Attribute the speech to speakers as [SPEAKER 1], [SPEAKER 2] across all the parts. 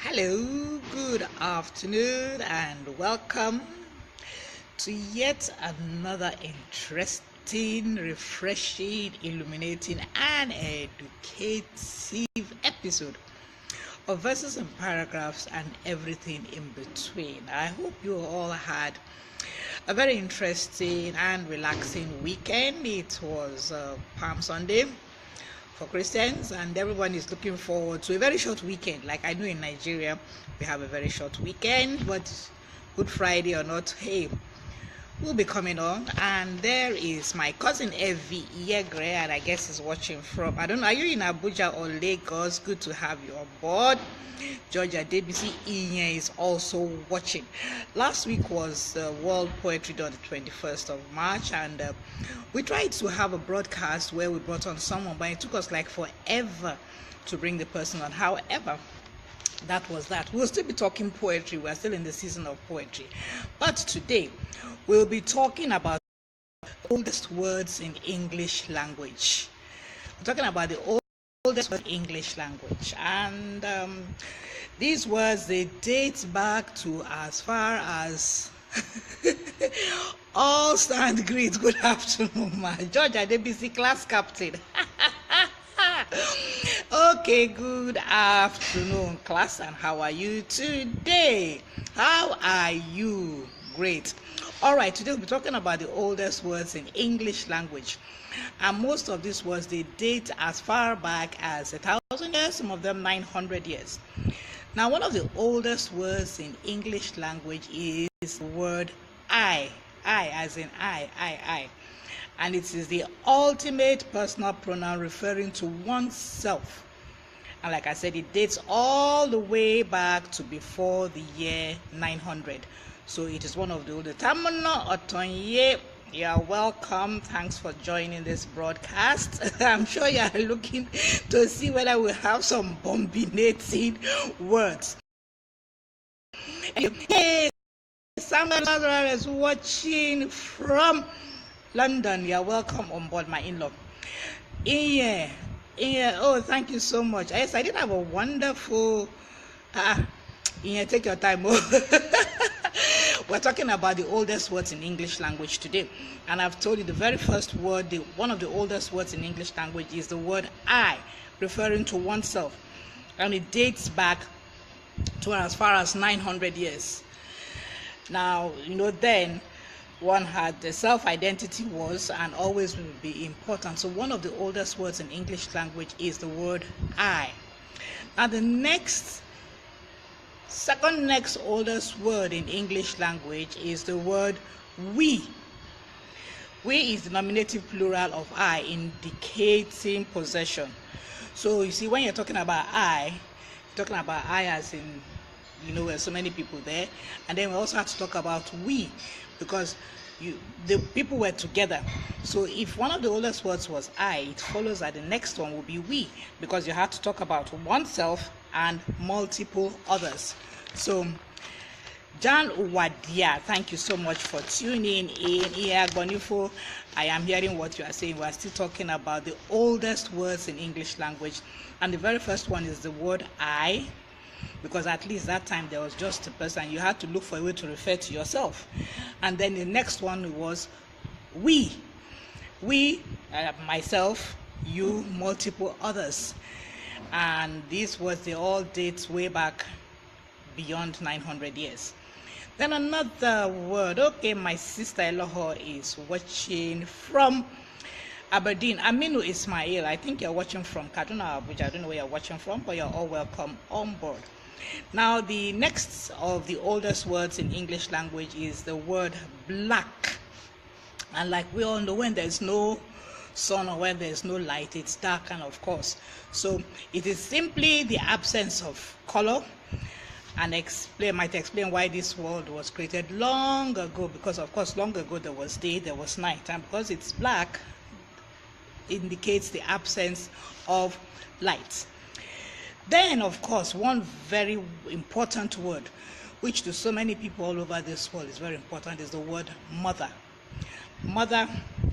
[SPEAKER 1] Hello, good afternoon, and welcome to yet another interesting, refreshing, illuminating, and educative episode of Verses and Paragraphs and everything in between. I hope you all had a very interesting and relaxing weekend. It was Palm Sunday for Christians, and everyone is looking forward to a very short weekend. Like I know in Nigeria, we have a very short weekend, but Good Friday or not, hey, we'll be coming on. And there is my cousin Evie Yegre, and I guess is watching from, I don't know, are you in Abuja or Lagos? Good to have you on board. Georgia Debisi Inye is also watching. Last week was World Poetry Day on the 21st of March, and we tried to have a broadcast where we brought on someone, but it took us like forever to bring the person on. However, that was that. We'll still be talking poetry. We're still in the season of poetry. But today, we'll be talking about the oldest words in English language. We're talking about the oldest word in English language. And these words, they date back to as far as all stand great. Good afternoon, my Georgia Debisi class captain. Okay, good afternoon, class, and how are you today? How are you? Great. All right, today we'll be talking about the oldest words in English language. And most of these words, they date as far back as 1,000 years, some of them 900 years. Now, one of the oldest words in English language is the word I as in I. And it is the ultimate personal pronoun referring to oneself. And like I said, it dates all the way back to before the year 900. So it is one of the oldest. Tamana Otonye, you're welcome. Thanks for joining this broadcast. I'm sure you are looking to see whether we have some bombinating words. Hey, Samuel is watching from London. You're welcome on board, my in-law. Yeah. Oh, thank you so much. Yes, I did have a wonderful. Yeah, take your time. We're talking about the oldest words in English language today, and I've told you the very first word, one of the oldest words in English language is the word I, referring to oneself, and it dates back to as far as 900 years. Now, then one had the self-identity was and always will be important. So one of the oldest words in English language is the word I. Now the second next oldest word in English language is the word we. We is the nominative plural of I, indicating possession. So you see, when you're talking about I, you're talking about I as in, there's so many people there. And then we also have to talk about we, because the people were together. So if one of the oldest words was I, it follows that the next one will be we, because you have to talk about oneself and multiple others. So Jan Wadia, thank you so much for tuning in here. Bonifo, I am hearing what you are saying. We are still talking about the oldest words in English language, and the very first one is the word I, because at least that time there was just a person. You had to look for a way to refer to yourself. And then the next one was we. We, myself, you, multiple others. And these words, they all date way back beyond 900 years. Then another word. Okay, my sister Eloho is watching from Aberdeen. Aminu Ismail, I think you're watching from Kaduna, Abuja. I don't know where you're watching from, but you're all welcome on board. Now, the next of the oldest words in English language is the word black. And like we all know, when there's no sun or when there's no light, it's dark, and of course. So it is simply the absence of color, and might explain why this world was created long ago, because of course long ago there was day, there was night, and because it's black, indicates the absence of light. Then, of course, one very important word, which to so many people all over this world is very important, is the word mother. Mother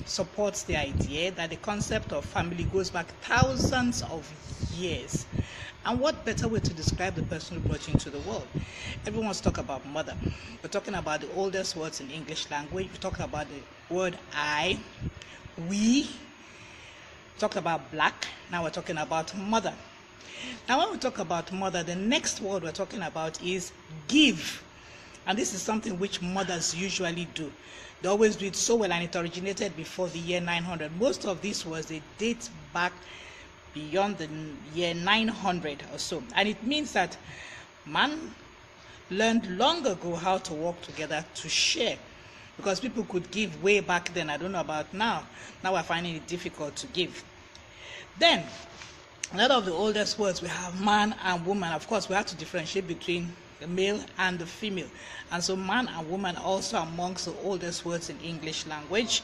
[SPEAKER 1] supports the idea that the concept of family goes back thousands of years. And what better way to describe the person who brought you into the world? Everyone's talking about mother. We're talking about the oldest words in English language. We're talking about the word I, we, talked about black. Now we're talking about mother. Now when we talk about mother, the next word we're talking about is give. And this is something which mothers usually do. They always do it so well, and it originated before the year 900. Most of these words, they date back beyond the year 900 or so. And it means that man learned long ago how to work together to share. Because people could give way back then. I don't know about now. Now we're finding it difficult to give. Then, another of the oldest words, we have man and woman. Of course, we have to differentiate between the male and the female. And so man and woman are also amongst the oldest words in English language.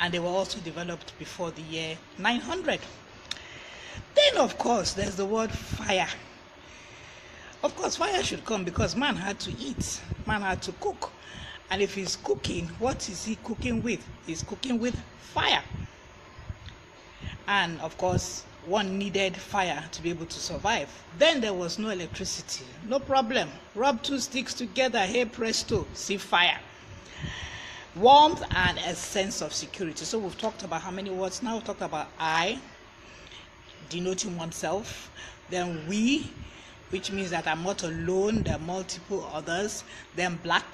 [SPEAKER 1] And they were also developed before the year 900. Then, of course, there's the word fire. Of course, fire should come because man had to eat. Man had to cook. And if he's cooking, what is he cooking with? He's cooking with fire. And, of course, one needed fire to be able to survive. Then there was no electricity. No problem. Rub two sticks together. Hey, presto, see fire. Warmth and a sense of security. So we've talked about how many words now? We've talked about I, denoting oneself. Then we, which means that I'm not alone. There are multiple others. Then black,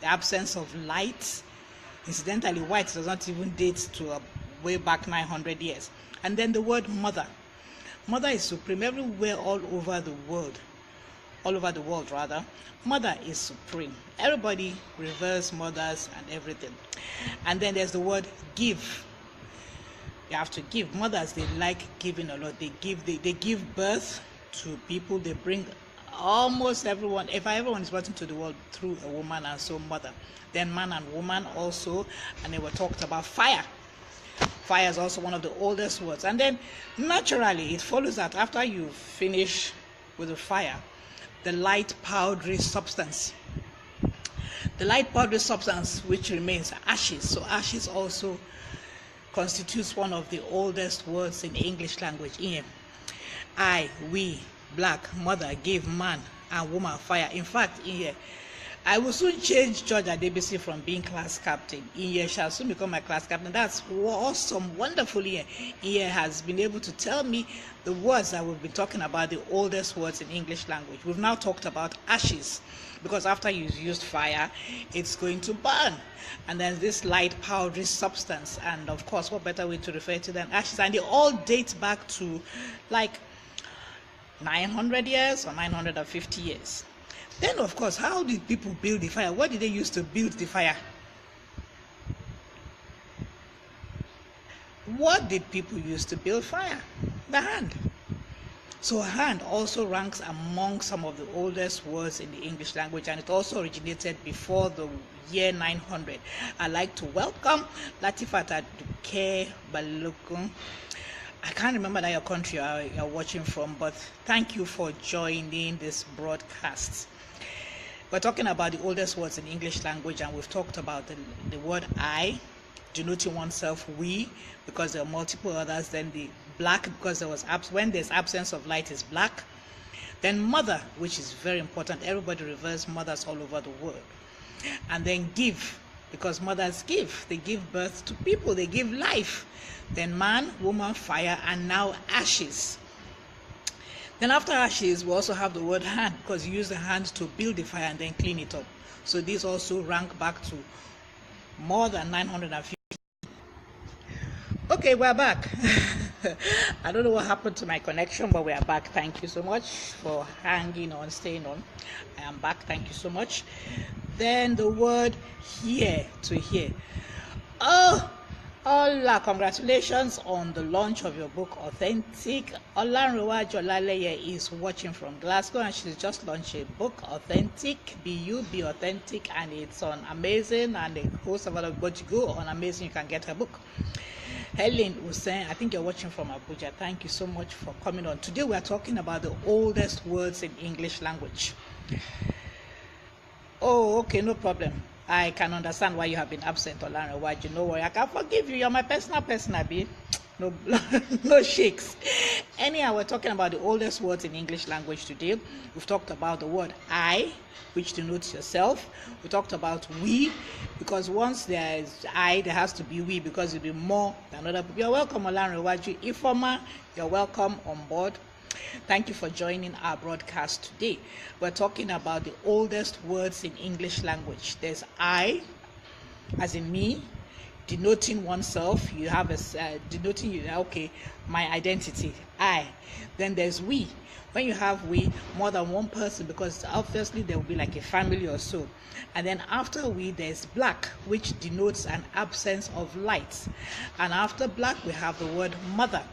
[SPEAKER 1] the absence of light. Incidentally, white does not even date to way back 900 years. And then the word mother. Mother is supreme everywhere, all over the world. Mother is supreme. Everybody reveres mothers and everything. And then there's the word give. You have to give. Mothers, they like giving a lot. They give birth to people. They bring almost everyone. If everyone is brought into the world through a woman, and so mother. Then man and woman also. And they were talked about fire. Fire is also one of the oldest words. And then naturally it follows that after you finish with the fire, the light powdery substance. The light powdery substance which remains ashes. So ashes also constitutes one of the oldest words in the English language. I, we, black, mother, give, man, and woman, fire. In fact, in here, I will soon change George Adebisi from being class captain. Iye shall soon become my class captain. That's awesome, wonderful. Iye has been able to tell me the words that we've been talking about, the oldest words in English language. We've now talked about ashes, because after you've used fire, it's going to burn. And then this light powdery substance. And of course, what better way to refer to than ashes? And they all date back to like 900 years or 950 years. Then, of course, how did people build the fire? What did they use to build the fire? What did people use to build fire? The hand. So hand also ranks among some of the oldest words in the English language, and it also originated before the year 900. I'd like to welcome Latifat Aduke Balokun. I can't remember that your country you're watching from, but thank you for joining this broadcast. We're talking about the oldest words in English language, and we've talked about the word I, denoting oneself, we, because there are multiple others. Then the black, because when there's absence of light, is black. Then mother, which is very important. Everybody reveres mothers all over the world. And then give, because mothers give. They give birth to people. They give life. Then man, woman, fire, and now ashes. Then after ashes, we also have the word hand, because you use the hand to build the fire and then clean it up. So these also rank back to more than 950. Okay, we're back. I don't know what happened to my connection, but we are back. Thank you so much for hanging on, staying on. I am back. Thank you so much. Then the word hear, to hear. Oh, Ola, congratulations on the launch of your book, Authentic. Olanrewa Jolaleye is watching from Glasgow, and she's just launched a book, Authentic. Be you, be authentic, and it's on Amazon, and a host of other books. Go on Amazon, you can get her book. Helen Hussein, I think you're watching from Abuja. Thank you so much for coming on. Today we are talking about the oldest words in English language. Oh, okay, no problem. I can understand why you have been absent, Olanrewaju. No worry, I can forgive you. You're my personal person, Abi. No, no shakes. Anyhow, we're talking about the oldest words in English language today. We've talked about the word I, which denotes yourself. We talked about we, because once there is I, there has to be we, because it'll be more than other people. You're welcome, Olanrewaju. Ifoma, you're welcome on board. Thank you for joining our broadcast today. We're talking about the oldest words in English language. There's I, as in me, denoting oneself. You have a denoting okay, my identity, I. Then there's we. When you have we, more than one person, because obviously there will be like a family or so. And then after we, there's black, which denotes an absence of light. And after black, we have the word mother.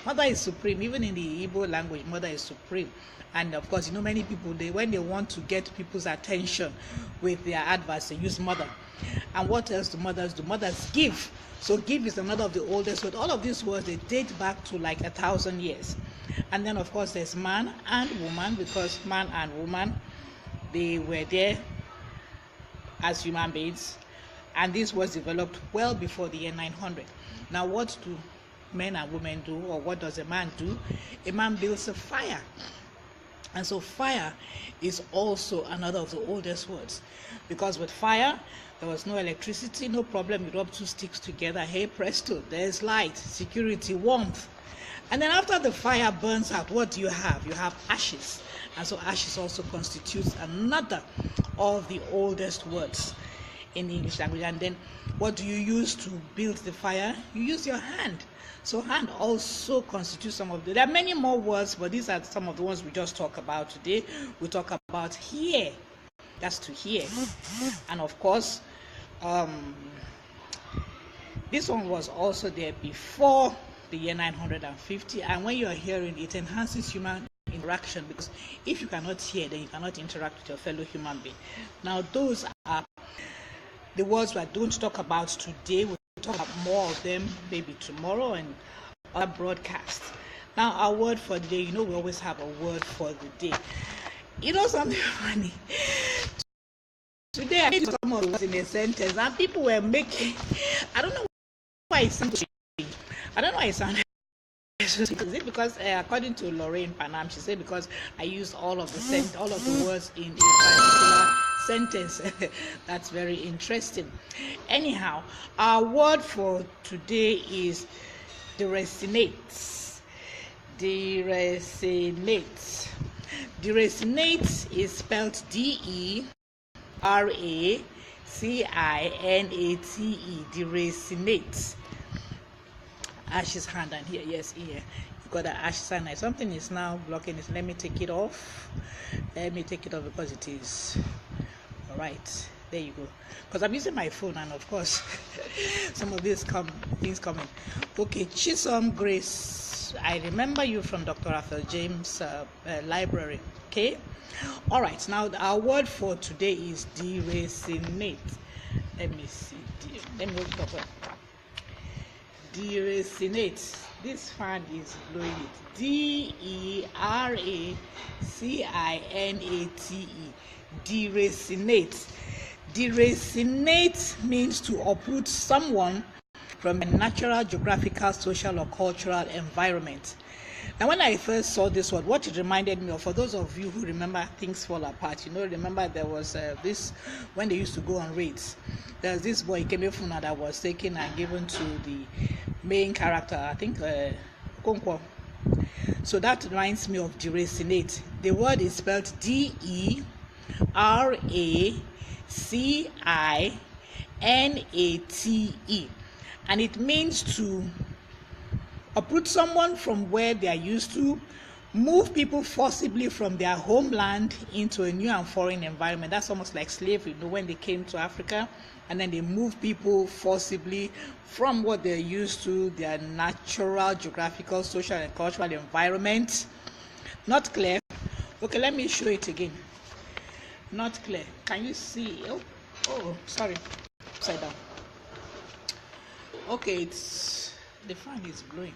[SPEAKER 1] Mother is supreme. Even in the Igbo language, mother is supreme. And of course, many people, when they want to get people's attention with their advice, they use mother. And what else do mothers do? Mothers give. So give is another of the oldest words. All of these words, they date back to like 1,000 years. And then of course there's man and woman, because man and woman, they were there as human beings. And this was developed well before the year 900. Now what do men and women do, or what does a man do? A man builds a fire. And so fire is also another of the oldest words, because with fire, there was no electricity, no problem. You rub two sticks together, hey presto, there's light, security, warmth. And then after the fire burns out, what do you have? You have ashes. And so ashes also constitutes another of the oldest words in the English language. And then what do you use to build the fire? You use your hand. So hand also constitutes some of the, there are many more words, but these are some of the ones we just talk about today. We talk about hear, that's to hear. And of course, this one was also there before the year 950, and when you are hearing, it enhances human interaction, because if you cannot hear, then you cannot interact with your fellow human being. Now those are the words we don't talk about today. We'll talk about more of them maybe tomorrow and other broadcasts. Now our word for the day, we always have a word for the day. Something funny, today I made some of in a sentence and people were making, I don't know why it sounded, is it because according to Lorraine Panam, she said because I used all of the words in a particular sentence. That's very interesting. Anyhow, our word for today is deracinate. Deracinate. Deracinate is spelled D-E-R-A-C-I-N-A-T-E. Deracinate. Ash's hand, and here, yes, here you got the ash sign. Something is now blocking it. Let me take it off. Because it is all right. There you go. Because I'm using my phone, and of course some of these things coming. Okay, Chisom Grace, I remember you from Dr. Raphael James library. Okay, all right. Now our word for today is deracinate. Let me see. Let me look up. Deracinate. This fan is blowing it. D-E-R-A-C-I-N-A-T-E. Deracinate. Deracinate means to uproot someone from a natural, geographical, social, or cultural environment. Now, when I first saw this word, what it reminded me of, for those of you who remember Things Fall Apart, remember there was this, when they used to go on raids, there's this boy, Ikemefuna, that was taken and given to the main character, I think, Okonkwo. So that reminds me of deracinate. The word is spelled D-E-R-A-C-I-N-A-T-E. And it means to uproot someone from where they are used to, move people forcibly from their homeland into a new and foreign environment. That's almost like slavery, when they came to Africa, and then they move people forcibly from what they're used to, their natural, geographical, social, and cultural environment. Not clear? Okay, let me show it again. Not clear. Can you see? Oh, sorry. Upside down. Okay, the fan is blowing.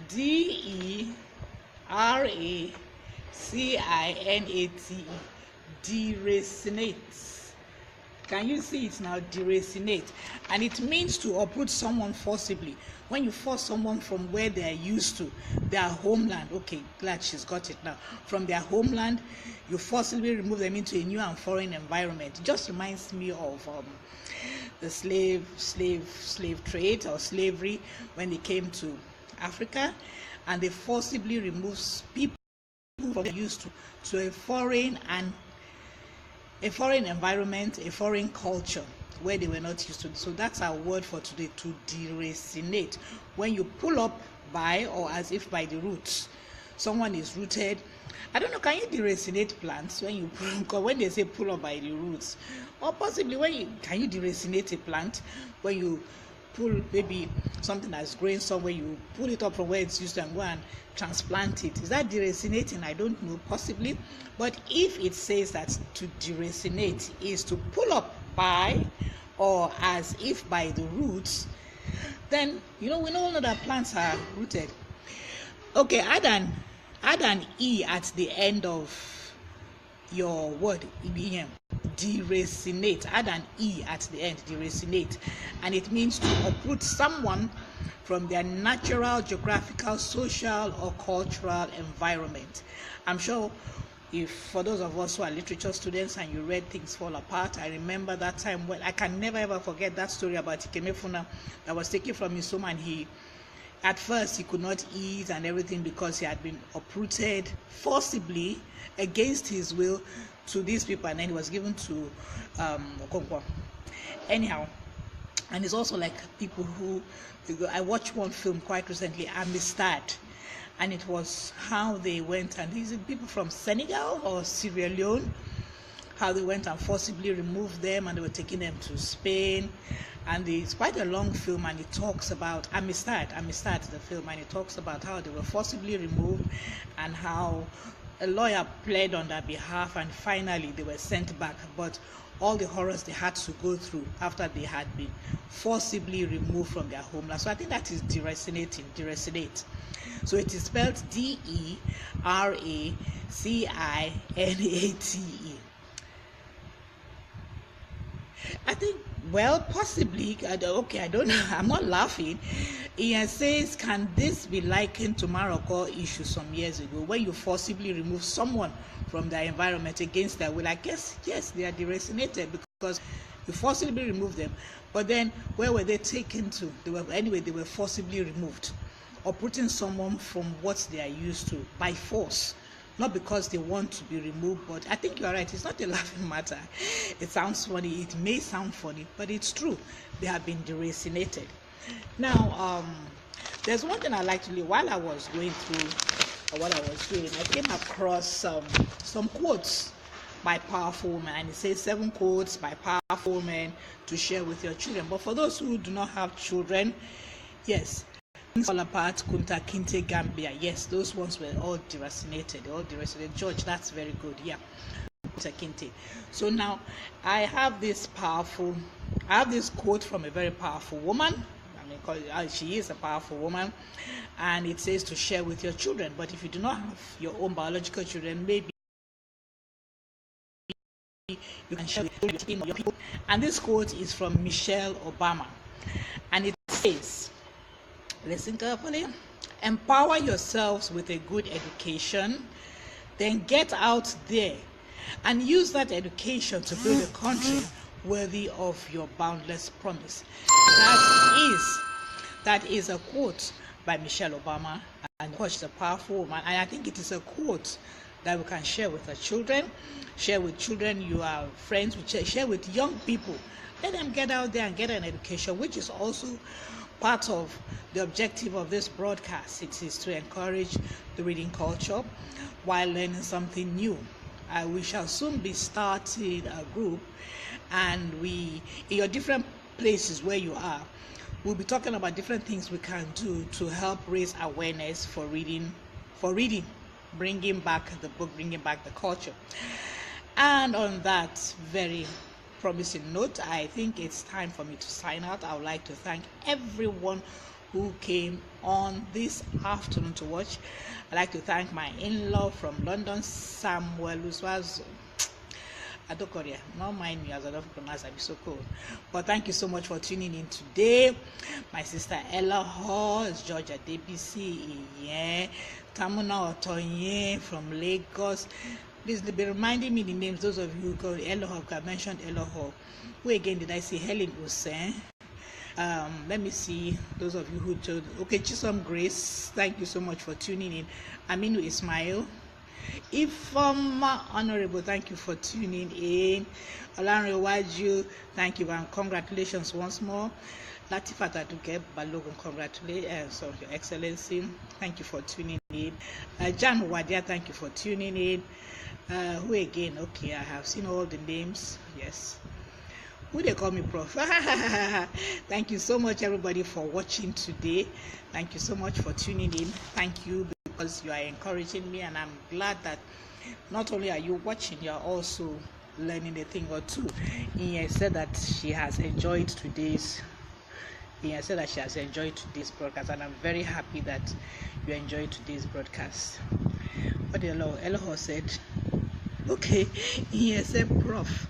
[SPEAKER 1] D-E-R-A-C-I-N-A-T-E. Deracinate. Can you see it now? Deracinate. And it means to uproot someone forcibly. When you force someone from where they are used to, their homeland. Okay, glad she's got it now. From their homeland, you forcibly remove them into a new and foreign environment. It just reminds me of the slave trade or slavery when they came to Africa, and they forcibly removed people from they're used to a foreign environment, a foreign culture where they were not used to. So that's our word for today, to deracinate. When you pull up by or as if by the roots, someone is rooted. I don't know, can you deracinate plants when you pull, when they say pull up by the roots? Or possibly can you deracinate a plant when you pull maybe something that's growing somewhere, you pull it up from where it's used to and go and transplant it? Is that deracinating? I don't know, possibly. But if it says that to deracinate is to pull up by or as if by the roots, then we all know that plants are rooted. Okay, add an E at the end of your word, EBM. Deracinate. Add an E at the end, deracinate. And it means to uproot someone from their natural, geographical, social, or cultural environment. I'm sure if for those of us who are literature students and you read Things Fall Apart, I remember that time when I can never ever forget that story about Ikemefuna that was taken from his home, and at first he could not eat and everything because he had been uprooted forcibly against his will to these people, and then he was given to Okonkwo. Anyhow, and it's also like people who, I watched one film quite recently, Amistad, and it was how they went, and these are people from Senegal or Sierra Leone, how they went and forcibly removed them, and they were taking them to Spain. And it's quite a long film, and it talks about Amistad, the film, and it talks about how they were forcibly removed and how a lawyer pled on their behalf, and finally they were sent back. But all the horrors they had to go through after they had been forcibly removed from their homeland. So I think that is deracinate. So it is spelled Deracinate. I think, well, possibly, okay, I don't know, I'm not laughing. It says, can this be likened to Morocco issue some years ago, where you forcibly remove someone from their environment against their will? I guess, yes, they are deracinated because you forcibly remove them. But then, where were they taken to? They were forcibly removed, or putting someone from what they are used to by force. Not because they want to be removed, but I think you are right. It's not a laughing matter. It sounds funny. It may sound funny, but it's true. They have been deracinated. Now, there's one thing I like to do. While I was going through what I was doing, I came across some quotes by powerful women, and it says 7 quotes by powerful women to share with your children. But for those who do not have children, yes. Things Fall Apart, Kunta Kinte, Gambia. Yes, those ones were all deracinated. George, that's very good. Yeah, Kunta Kinte. So now I have this quote from a very powerful woman. I mean, she is a powerful woman, and it says to share with your children. But if you do not have your own biological children, maybe you can share with your people. And this quote is from Michelle Obama, and it says, listen carefully, empower yourselves with a good education, then get out there and use that education to build a country worthy of your boundless promise. That is a quote by Michelle Obama, and of course she's a powerful woman, and I think it is a quote that we can share with our children, share with children you are friends with, share with young people. Let them get out there and get an education, which is also part of the objective of this broadcast. It is to encourage the reading culture while learning something new. We shall soon be starting a group, and in your different places where you are, we'll be talking about different things we can do to help raise awareness for reading, bringing back the book, bringing back the culture. And on that very promising note, I think it's time for me to sign out. I would like to thank everyone who came on this afternoon to watch. I'd like to thank my in-law from London, Samuel Uswazo. Adokoria. Not mind me as I don't pronounce Abisoko. But thank you so much for tuning in today. My sister Ella Hall, Georgia DBC, Tamuna Otonye from Lagos. Please be reminding me the names, those of you who call Ella Hall. I mentioned Ella Hall. Who again did I see? Helen Hussein. Let me see those of you who told. Okay, Chisom Grace, thank you so much for tuning in. Aminu Ismail. Ifoma Honorable, thank you for tuning in. Olanre Waju, thank you and congratulations once more. Latifat Aduke Balogun, congratulations on your excellency. Thank you for tuning in. Jan Wadia, thank you for tuning in. Who again? Okay, I have seen all the names. Yes. Who they call me Prof. Thank you so much everybody for watching today. Thank you so much for tuning in. Thank you because you are encouraging me, and I'm glad that not only are you watching, you are also learning a thing or two. Ian said that she has enjoyed today's broadcast, and I'm very happy that you enjoyed today's broadcast. What Eloho said. Okay, he said, Prof.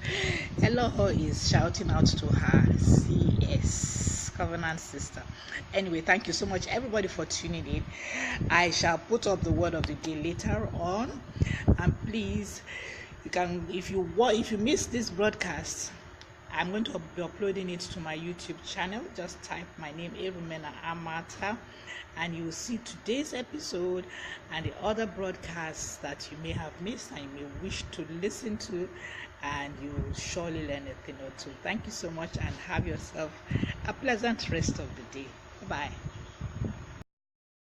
[SPEAKER 1] Eloho is shouting out to her CS covenant sister. Anyway, thank you so much everybody for tuning in. I shall put up the word of the day later on, and please, you can, if you miss this broadcast, I'm going to be uploading it to my YouTube channel. Just type my name, Erumena Amata, and you will see today's episode and the other broadcasts that you may have missed and you may wish to listen to, and you will surely learn a thing or two. Thank you so much, and have yourself a pleasant rest of the day. Bye-bye.